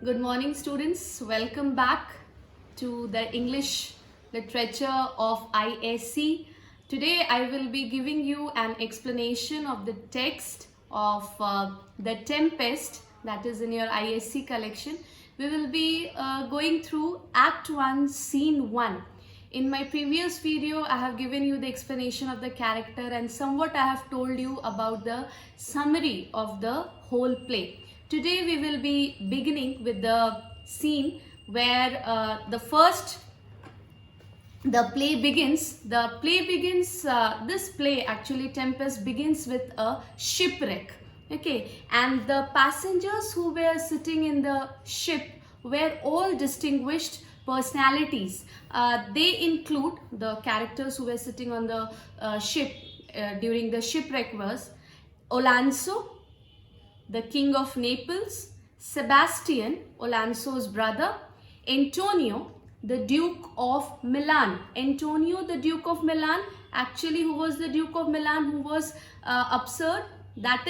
Good morning, students. Welcome back to the English literature of ISC. Today, I will be giving you an explanation of the text of The Tempest that is in your ISC collection. We will be going through Act 1, Scene 1. In my previous video, I have given you the explanation of the character and somewhat I have told you about the summary of the whole play. Today we will be beginning with the scene where the play begins. This play actually, Tempest, begins with a shipwreck. Okay, and the passengers who were sitting in the ship were all distinguished personalities. They include the characters who were sitting on the ship during the shipwreck was Olanso, the King of Naples, Sebastian, Olanso's brother, Antonio, the Duke of Milan. Antonio, the Duke of Milan, actually who was the Duke of Milan who was absurd? That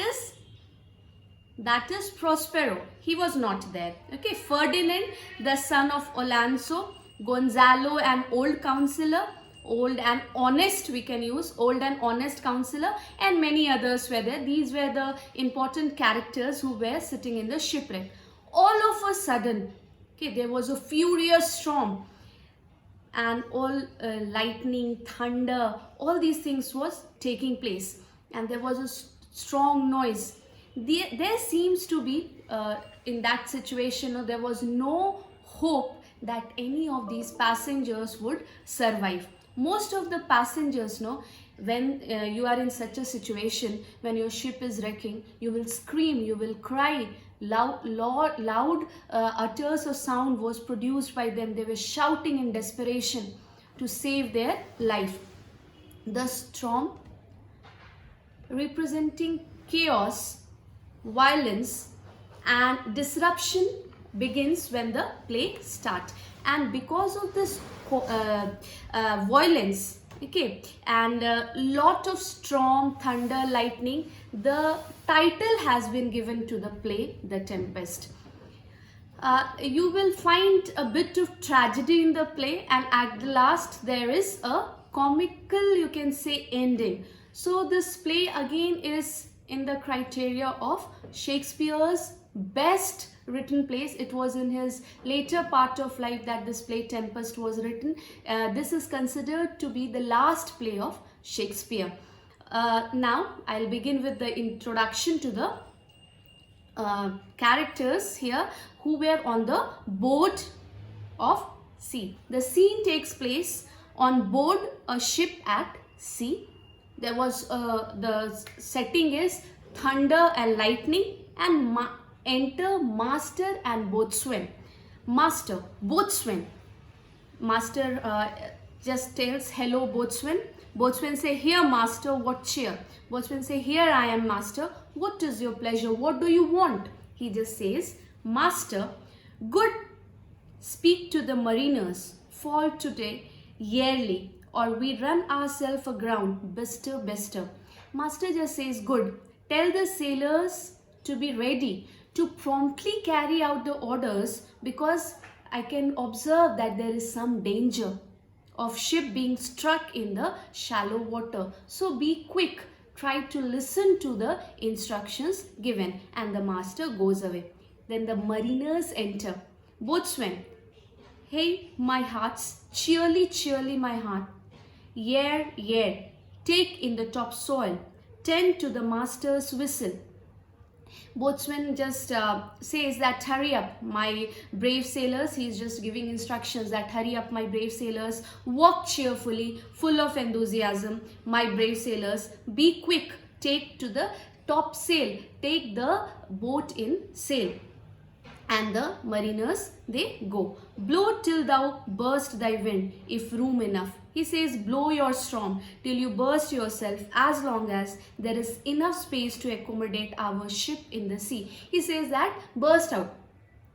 is Prospero. He was not there. Okay, Ferdinand, the son of Olanso, Gonzalo, an old counselor, old and honest, we can use old and honest counselor, and many others were there. These were the important characters who were sitting in the shipwreck. All of a sudden, okay, there was a furious storm and all lightning, thunder, all these things was taking place, and there was a strong noise. There seems to be in that situation, there was no hope that any of these passengers would survive. Most of the passengers know when you are in such a situation, when your ship is wrecking, you will scream, you will cry. Loud utters of sound was produced by them. They were shouting in desperation to save their life. The storm, representing chaos, violence and disruption, begins when the play starts. And because of this violence, okay, and lot of storm, thunder, lightning, the title has been given to the play, The Tempest. You will find a bit of tragedy in the play, and at the last there is a comical, you can say, ending. So this play again is in the criteria of Shakespeare's best written plays. It was in his later part of life that this play Tempest was written. This is considered to be the last play of Shakespeare. Now I'll begin with the introduction to the characters here who were on the board of sea. The scene takes place on board a ship at sea. There was the setting is thunder and lightning, and enter master and boatswain. Master just tells, hello boatswain. Boatswain say, here master, what cheer? Boatswain say, here I am master, what is your pleasure, what do you want? He just says, master, good, speak to the mariners, fall today yearly, or we run ourselves aground, bester. Master just says, good, tell the sailors to be ready to promptly carry out the orders, because I can observe that there is some danger of ship being struck in the shallow water. So be quick, try to listen to the instructions given. And the master goes away. Then the mariners enter. Boatswain, hey my hearts, cheerly my heart. Yare, take in the topsail, tend to the master's whistle. Boatswain just says that hurry up my brave sailors. He's just giving instructions that hurry up my brave sailors, walk cheerfully, full of enthusiasm, my brave sailors, be quick, take to the topsail, take the boat in sail. And the mariners, they go. Blow till thou burst thy wind, if room enough. He says, blow your storm till you burst yourself, as long as there is enough space to accommodate our ship in the sea. He says that burst out.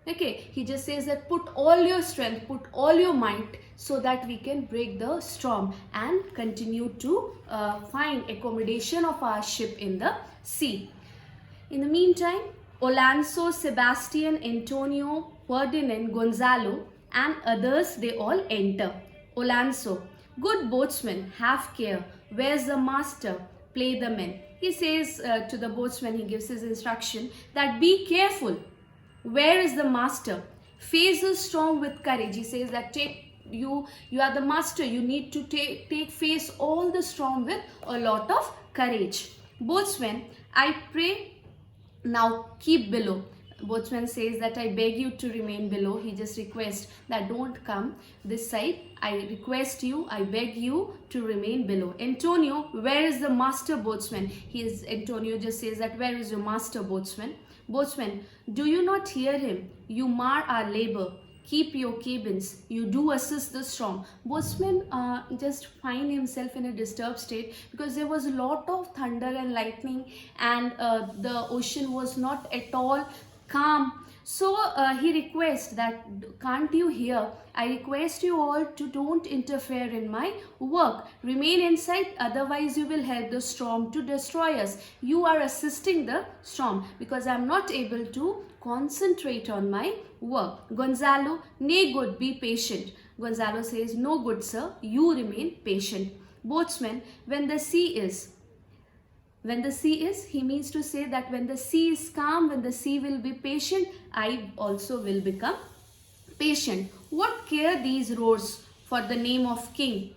Okay, he just says that put all your strength, put all your might, so that we can break the storm and continue to find accommodation of our ship in the sea. In the meantime, Alonso, Sebastian, Antonio, Ferdinand, Gonzalo, and others, they all enter. Alonso, good boatsman, have care. Where's the master? Play the men. He says to the boatsman, he gives his instruction that be careful. Where is the master? Face the storm with courage. He says that you are the master. You need to take face all the storm with a lot of courage. Boatswain, I pray now keep below. Boatswain says that I beg you to remain below. He just requests that don't come this side. I request you, I beg you to remain below. Antonio, where is the master boatswain? Antonio just says that where is your master boatswain? Boatswain, do you not hear him? You mar our labor. Keep your cabins. You do assist the storm. Boatswain just find himself in a disturbed state because there was a lot of thunder and lightning, and the ocean was not at all calm. So he requests that, can't you hear? I request you all to don't interfere in my work. Remain inside, otherwise you will help the storm to destroy us. You are assisting the storm because I am not able to concentrate on my work. Gonzalo, nay good, be patient. Gonzalo says, no good sir, you remain patient. Boatswain, when the sea is, he means to say that when the sea is calm, when the sea will be patient, I also will become patient. What care these roars for the name of king?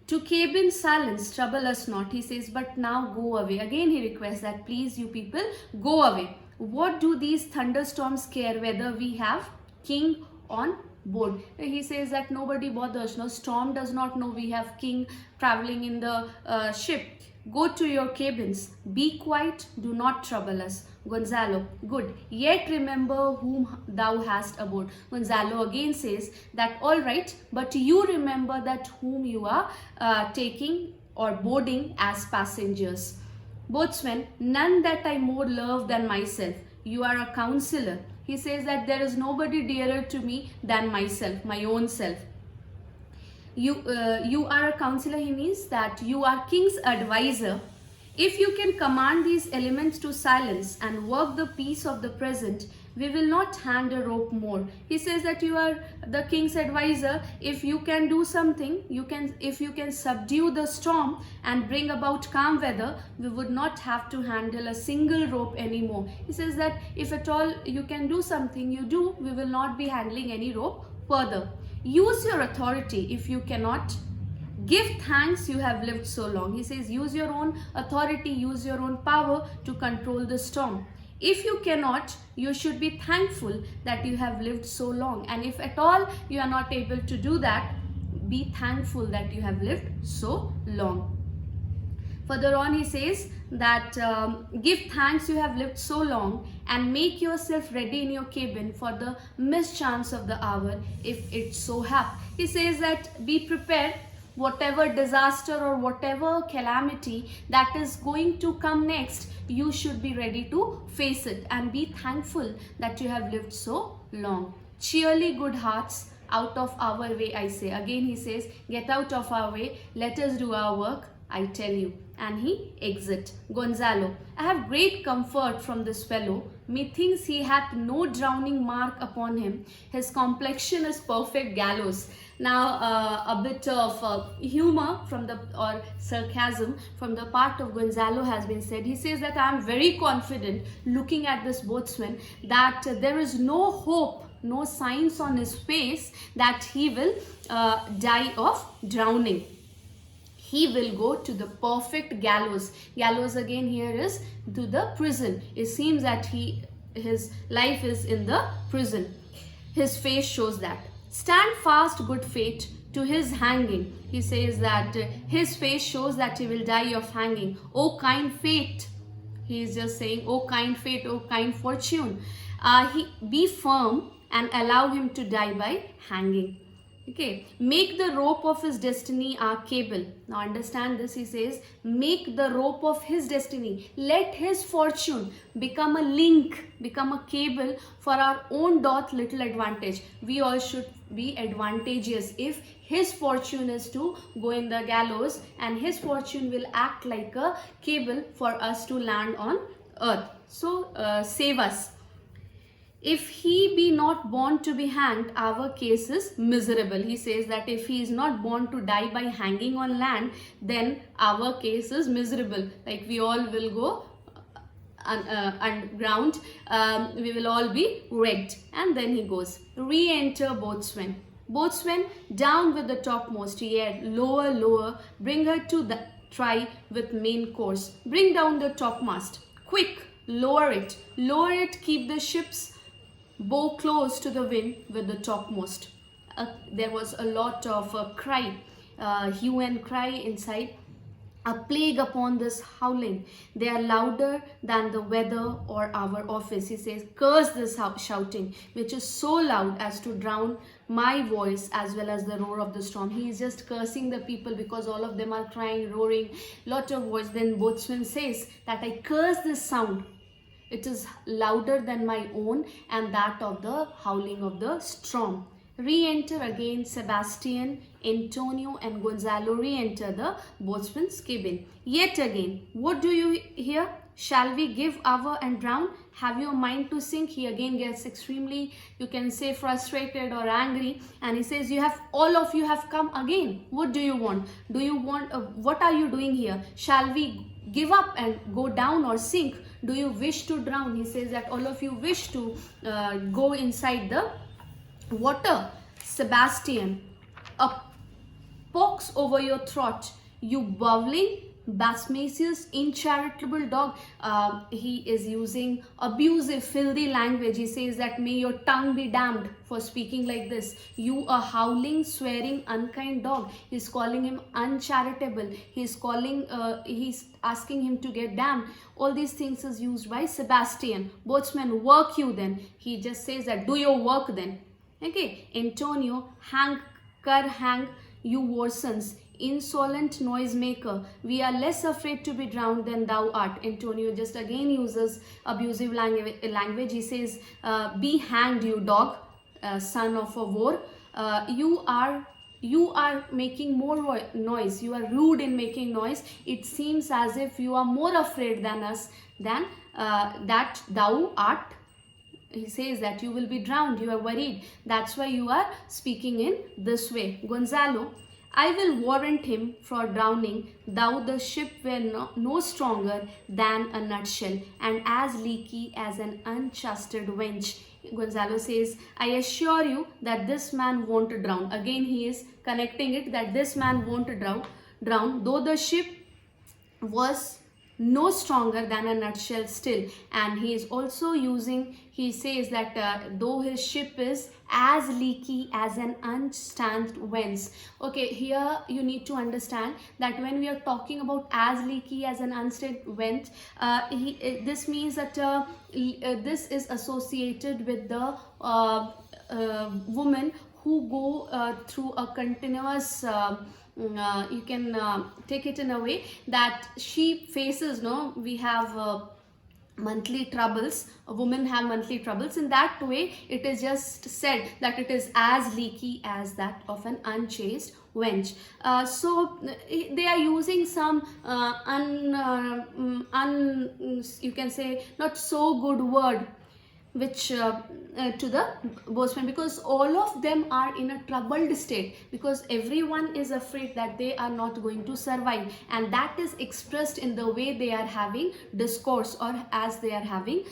To cabin silence, trouble us not. He says, but now go away. Again he requests that please you people go away. What do these thunderstorms care whether we have king on board? He says that nobody bothers. No, storm does not know we have king traveling in the ship. Go to your cabins. Be quiet. Do not trouble us. Gonzalo, good. Yet remember whom thou hast aboard. Gonzalo again says that all right, but you remember that whom you are taking or boarding as passengers. Boatswain, none that I more love than myself. You are a counselor. He says that there is nobody dearer to me than myself, my own self. You are a counselor, he means that you are king's advisor. If you can command these elements to silence and work the peace of the present, we will not hand a rope more. He says that you are the king's advisor. If you can do something, if you can subdue the storm and bring about calm weather, we would not have to handle a single rope anymore. He says that if at all you can do something, you do, we will not be handling any rope further. Use your authority. If you cannot, give thanks you have lived so long. He says use your own authority, use your own power to control the storm. If you cannot, you should be thankful that you have lived so long. And if at all you are not able to do that, be thankful that you have lived so long. Further on he says that give thanks you have lived so long and make yourself ready in your cabin for the mischance of the hour if it so hap. He says that be prepared, whatever disaster or whatever calamity that is going to come next, you should be ready to face it and be thankful that you have lived so long. Cheerly good hearts, out of our way I say. Again he says, get out of our way, let us do our work, I tell you. And he exit. Gonzalo, I have great comfort from this fellow. Methinks he hath no drowning mark upon him. His complexion is perfect gallows. Now a bit of humor from or sarcasm from the part of Gonzalo has been said. He says that I am very confident looking at this boatswain that there is no hope, no signs on his face that he will die of drowning. He will go to the perfect gallows. Gallows again here is to the prison. It seems that his life is in the prison. His face shows that. Stand fast, good fate, to his hanging. He says that his face shows that he will die of hanging. Oh kind fate. He is just saying, oh kind fate, oh kind fortune. Be firm and allow him to die by hanging. Okay, make the rope of his destiny our cable. Now understand this, he says, make the rope of his destiny. Let his fortune become a link, become a cable for our own doth little advantage. We all should be advantageous. If his fortune is to go in the gallows and his fortune will act like a cable for us to land on earth. So save us. If he be not born to be hanged, our case is miserable. He says that if he is not born to die by hanging on land, then our case is miserable. Like we all will go underground, we will all be wrecked. And then he goes, re-enter boatswain. Boatswain, down with the topmost yard, lower, lower, bring her to the try with main course. Bring down the topmast, quick, lower it, keep the ship's bow close to the wind with the topmost. There was a lot of cry, hue and cry inside. A plague upon this howling. They are louder than the weather or our office. He says, curse this shouting, which is so loud as to drown my voice as well as the roar of the storm. He is just cursing the people because all of them are crying, roaring, lot of voice. Then boatswain says that I curse this sound. It is louder than my own and that of the howling of the storm. Re-enter again Sebastian, Antonio and Gonzalo re-enter the boatswain's cabin. Yet again, what do you hear? Shall we give our and drown? Have you a mind to sink? He again gets extremely, you can say, frustrated or angry, and he says, you have, all of you have come again. What do you want? Do you want, what are you doing here? Shall we give up and go down or sink? Do you wish to drown? He says that all of you wish to go inside the water. Sebastian, a pox over your throat, you bowling, Basmacius, incharitable dog. He is using abusive, filthy language. He says that may your tongue be damned for speaking like this. You a howling, swearing, unkind dog. He's calling him uncharitable. He's asking him to get damned. All these things is used by Sebastian. Boatsman, work you then. He just says that do your work then. Okay, Antonio, hang, you warsons, insolent noisemaker, we are less afraid to be drowned than thou art. Antonio just again uses abusive language. He says, be hanged, you dog, son of a war. You are making more noise. You are rude in making noise. It seems as if you are more afraid than us, than that thou art. He says that you will be drowned, you are worried. That's why you are speaking in this way. Gonzalo, I will warrant him for drowning, though the ship were no stronger than a nutshell, and as leaky as an unchastised wench. Gonzalo says, I assure you that this man won't drown. Again, he is connecting it that this man won't drown, though the ship was no stronger than a nutshell still. And he is also using, he says that though his ship is as leaky as an unstanched wench. Okay, here you need to understand that when we are talking about as leaky as an unstanched wench, this means that this is associated with the woman who go through a continuous you can take it in a way that she faces, we have monthly troubles, a woman have monthly troubles. In that way, it is just said that it is as leaky as that of an unchaste wench. So they are using some you can say not so good word which to the boatswain, because all of them are in a troubled state, because everyone is afraid that they are not going to survive, and that is expressed in the way they are having discourse or as they are having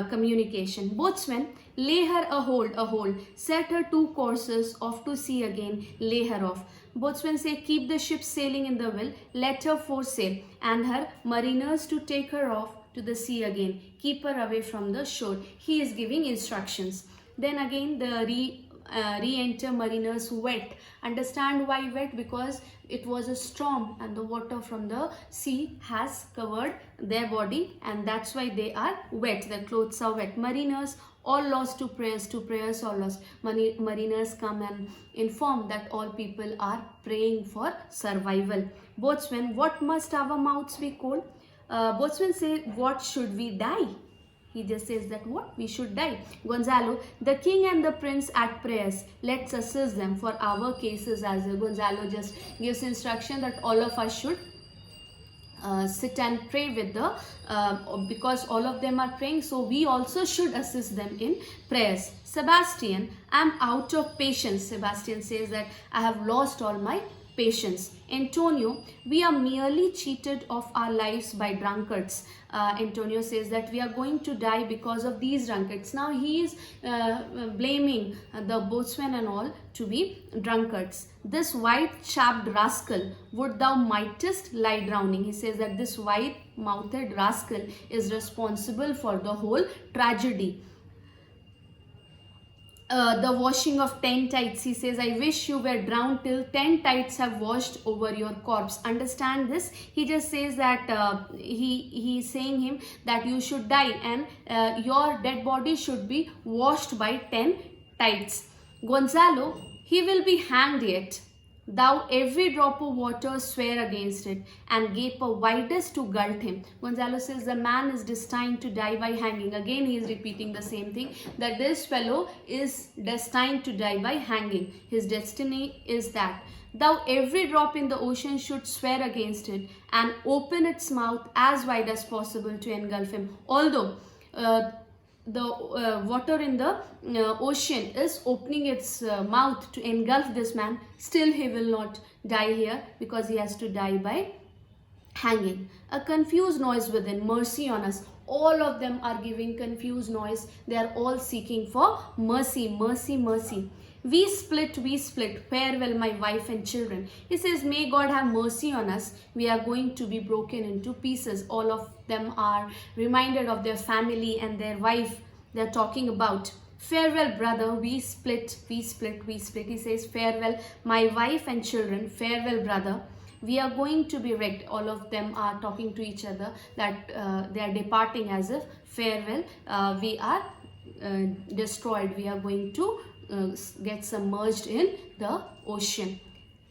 communication. Boatswain, lay her a hold, set her 2 courses off to sea again, lay her off. Boatswain say, keep the ship sailing in the will, let her foresail, and her mariners to take her off to the sea again, keep her away from the shore. He is giving instructions. Then again the re-enter mariners wet. Understand why wet? Because it was a storm and the water from the sea has covered their body, and that's why they are wet. Their clothes are wet. Mariners all lost to prayers all lost. Mariners come and inform that all people are praying for survival. Boatswain, what must our mouths be cold? Boatswain say, what should we die? He just says that what? We should die. Gonzalo, the king and the prince at prayers. Let's assist them for our cases as Gonzalo just gives instruction that all of us should sit and pray with the because all of them are praying, so we also should assist them in prayers. Sebastian, I'm out of patience. Sebastian says that I have lost all my patience. Antonio, we are merely cheated of our lives by drunkards. Antonio says that we are going to die because of these drunkards. Now he is blaming the boatswain and all to be drunkards. This white-chapped rascal, would thou mightest lie drowning. He says that this white-mouthed rascal is responsible for the whole tragedy. The washing of 10 tides, he says, I wish you were drowned till 10 tides have washed over your corpse. Understand this? He just says that he's saying him that you should die and your dead body should be washed by 10 tides. Gonzalo, he will be hanged yet. Thou every drop of water swear against it, and gape widest to gulp him. Gonzalo says the man is destined to die by hanging. Again he is repeating the same thing, that this fellow is destined to die by hanging. His destiny is that. Thou every drop in the ocean should swear against it, and open its mouth as wide as possible to engulf him. Although the water in the ocean is opening its mouth to engulf this man, still he will not die here, because he has to die by hanging. A confused noise within, mercy on us. All of them are giving confused noise. They are all seeking for mercy, mercy, mercy. We split, farewell my wife and children. He says, may God have mercy on us. We are going to be broken into pieces. All of them are reminded of their family and their wife they are talking about. Farewell brother, we split. He says, farewell my wife and children, farewell brother. We are going to be wrecked. All of them are talking to each other that they are departing as if farewell, we are destroyed. We are going to get submerged in the ocean.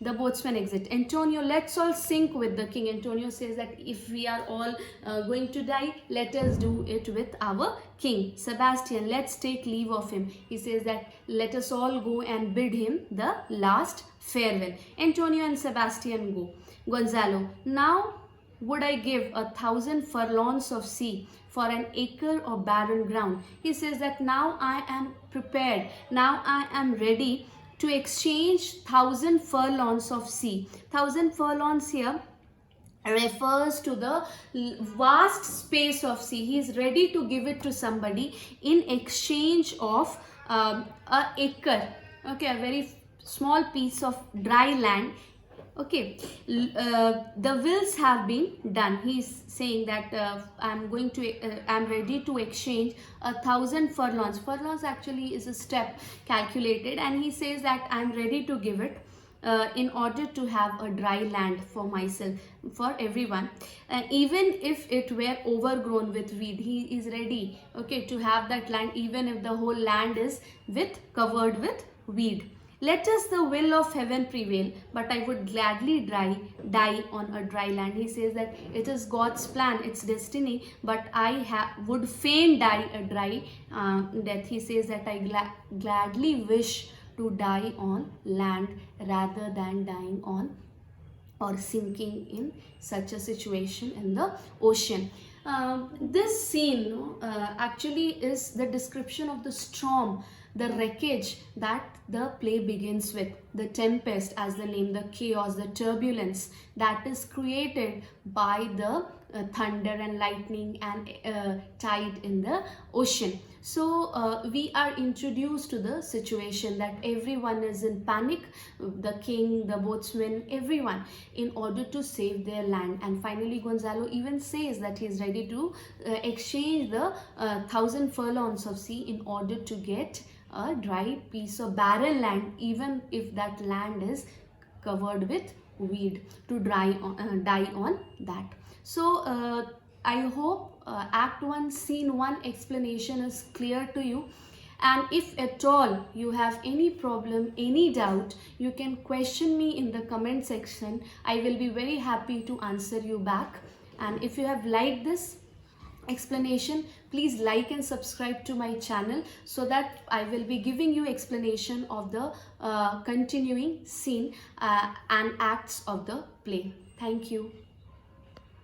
The boatswain exit. Antonio, let's all sink with the king. Antonio says that if we are all going to die, let us do it with our king. Sebastian, let's take leave of him. He says that let us all go and bid him the last farewell. Antonio and Sebastian go. Gonzalo, now would I give 1,000 furlongs of sea for an acre of barren ground. He says that now I am prepared. Now I am ready to exchange 1,000 furlongs of sea. 1,000 furlongs here refers to the vast space of sea. He is ready to give it to somebody in exchange of a acre. Okay, a very small piece of dry land. Okay, the wills have been done. He is saying that I'm ready to exchange 1,000 furlongs. Furlongs actually is a step calculated, and he says that I'm ready to give it in order to have a dry land for myself, for everyone. Even if it were overgrown with weed, he is ready, okay, to have that land even if the whole land is covered with weed. Let us the will of heaven prevail, but I would gladly die on a dry land. He says that it is God's plan, it's destiny, but I would fain die a dry death. He says that I gladly wish to die on land rather than dying on or sinking in such a situation in the ocean. This scene actually is the description of the storm, the wreckage that the play begins with, the tempest as the name, the chaos, the turbulence that is created by the thunder and lightning and tide in the ocean. So we are introduced to the situation that everyone is in panic, the king, the boatswain, everyone, in order to save their land. And finally Gonzalo even says that he is ready to exchange the 1,000 furlongs of sea in order to get a dry piece of barren land, even if that land is covered with weed, to die on that. So I hope Act 1 Scene 1 explanation is clear to you, and if at all you have any problem, any doubt, you can question me in the comment section. I will be very happy to answer you back. And if you have liked this explanation, please like and subscribe to my channel so that I will be giving you explanation of the continuing scene and acts of the play. Thank you.